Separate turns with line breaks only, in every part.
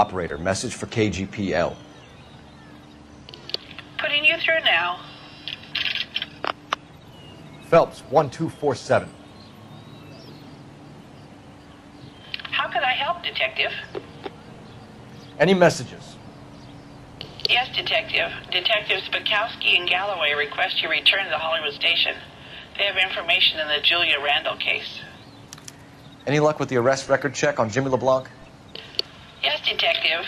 Operator, message for KGPL.
Putting you through now.
Phelps, 1247.
How could I help, Detective?
Any messages?
Yes, Detective. Detectives Bukowski and Galloway request you return to the Hollywood station. They have information in the Julia Randall case.
Any luck with the arrest record check on Jimmy LeBlanc?
Yes, Detective.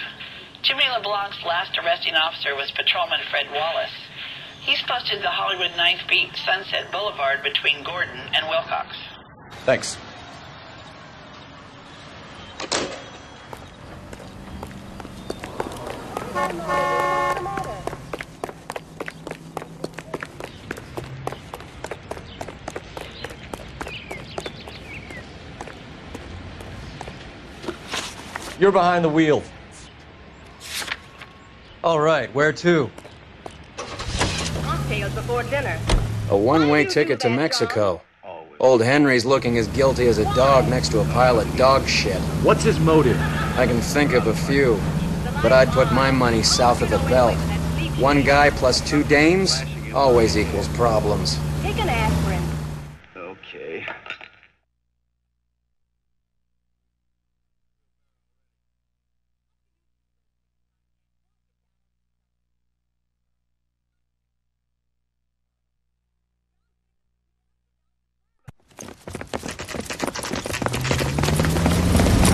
Jimmy LeBlanc's last arresting officer was Patrolman Fred Wallace. He's posted the Hollywood 9th Beat Sunset Boulevard between Gordon and Wilcox.
Thanks. You're behind the wheel.
All right, where to?
Cocktails before dinner.
A one-way ticket to Mexico. Old Henry's looking as guilty as a dog next to a pile of dog shit.
What's his motive?
I can think of a few, but I'd put my money south of the belt. One guy plus two dames always equals problems.
Take an aspirin.
Okay.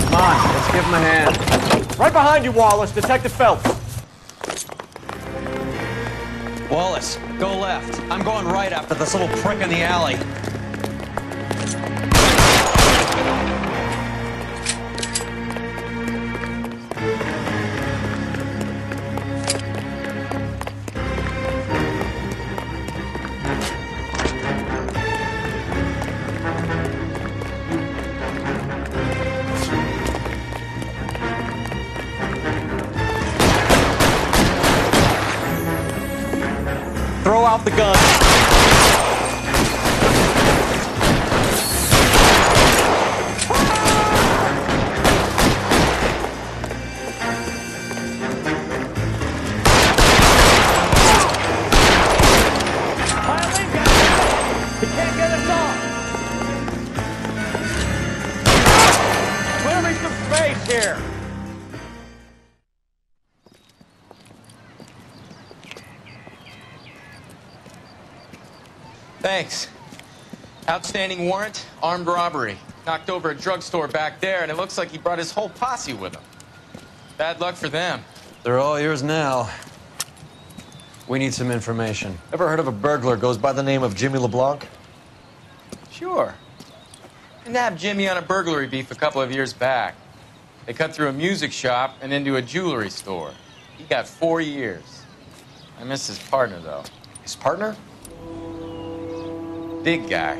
Come on, let's give him a hand.
Right behind you, Wallace. Detective Phelps.
Wallace, go left. I'm going right after this little prick in the alley.
Throw out the gun.
He can't get us off! Clear me some space here!
Thanks. Outstanding warrant, armed robbery. Knocked over a drugstore back there, and it looks like he brought his whole posse with him. Bad luck for them.
They're all yours now. We need some information.
Ever heard of a burglar goes by the name of Jimmy LeBlanc?
Sure. I nabbed Jimmy on a burglary beef a couple of years back. They cut through a music shop and into a jewelry store. He got 4 years. I missed his partner, though.
His partner?
Big guy.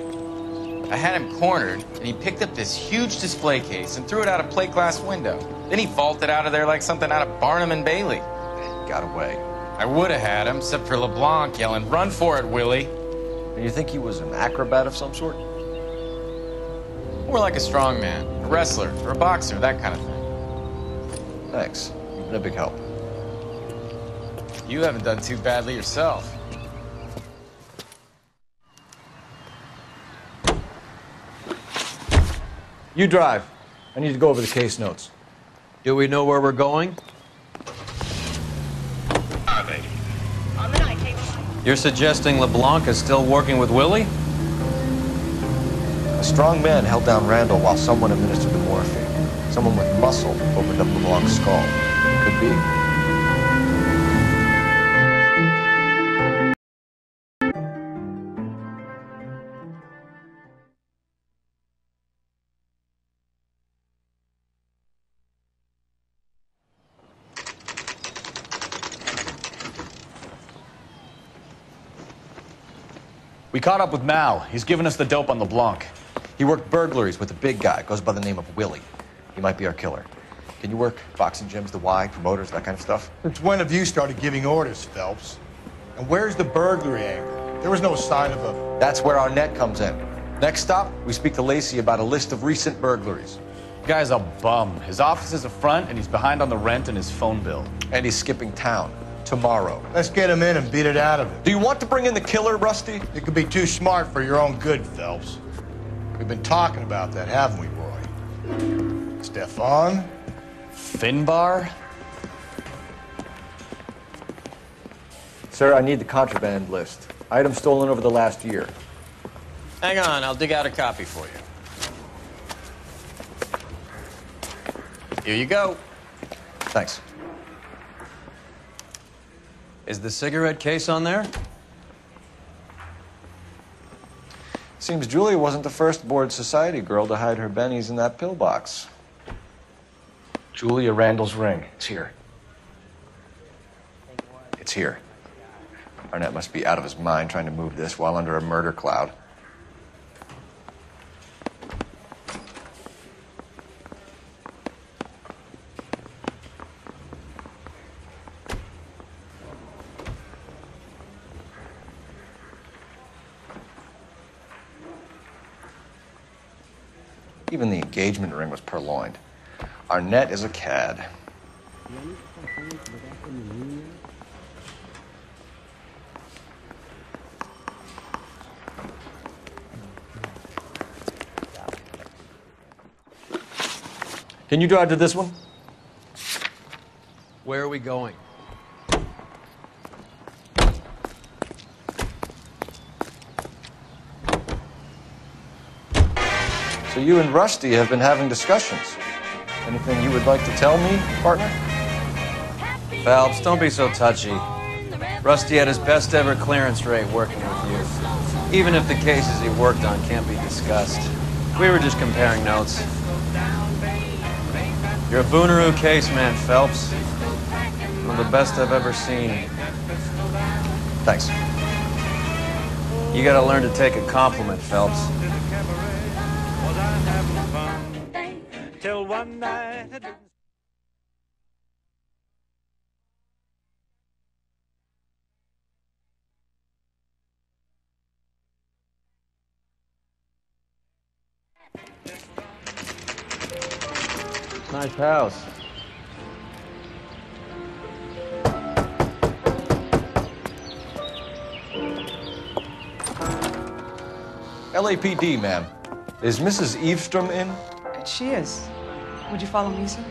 I had him cornered, and he picked up this huge display case and threw it out a plate glass window. Then he vaulted out of there like something out of Barnum and Bailey.
And got away.
I would have had him, except for LeBlanc yelling, "Run for it, Willie!"
And you think he was an acrobat of some sort?
More like a strongman, a wrestler, or a boxer, that kind of thing.
Thanks. You've been a big help.
You haven't done too badly yourself.
You drive. I need to go over the case notes.
Do we know where we're going?
On the night table.
You're suggesting LeBlanc is still working with Willie?
A strong man held down Randall while someone administered the morphine. Someone with muscle opened up LeBlanc's skull. Could be.
We caught up with Mal. He's given us the dope on LeBlanc.
He worked burglaries with a big guy. Goes by the name of Willie. He might be our killer. Can you work boxing gyms, the Y, promoters, that kind of stuff?
Since when have you started giving orders, Phelps? And where's the burglary angle? There was no sign of a...
That's where our net comes in. Next stop, we speak to Lacey about a list of recent burglaries.
Guy's a bum. His office is a front, and he's behind on the rent and his phone bill.
And he's skipping town tomorrow.
Let's get him in and beat it out of him.
Do you want to bring in the killer, Rusty?
You could be too smart for your own good, Phelps. We've been talking about that, haven't we, Roy? Stefan?
Finbar?
Sir, I need the contraband list. Items stolen over the last year.
Hang on, I'll dig out a copy for you. Here you go.
Thanks.
Is the cigarette case on there?
Seems Julia wasn't the first bored society girl to hide her bennies in that pillbox. Julia Randall's ring. It's here. It's here. Arnett must be out of his mind trying to move this while under a murder cloud. Even the engagement ring was purloined. Arnett is a cad. Can you drive to this one?
Where are we going?
So you and Rusty have been having discussions. Anything you would like to tell me, partner?
Phelps, don't be so touchy. Rusty had his best ever clearance rate working with you. Even if the cases he worked on can't be discussed. We were just comparing notes. You're a Booneroo case man, Phelps. One of the best I've ever seen.
Thanks.
You gotta learn to take a compliment, Phelps.
Till one night.
Nice house.
LAPD, ma'am. Is Mrs. Eavestrom in?
She is. Would you follow me, sir?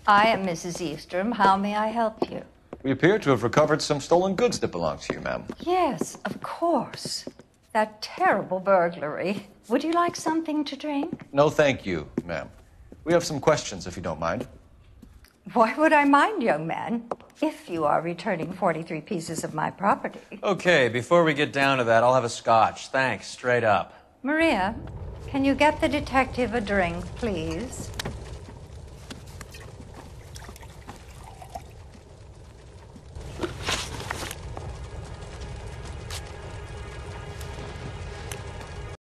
I am Mrs. Eavestrom. How may I help you?
We appear to have recovered some stolen goods that belong to you, ma'am.
Yes, of course. That terrible burglary. Would you like something to drink?
No, thank you, ma'am. We have some questions, if you don't mind.
Why would I mind, young man, if you are returning 43 pieces of my property?
Okay, before we get down to that, I'll have a scotch. Thanks, straight up.
Maria, can you get the detective a drink, please?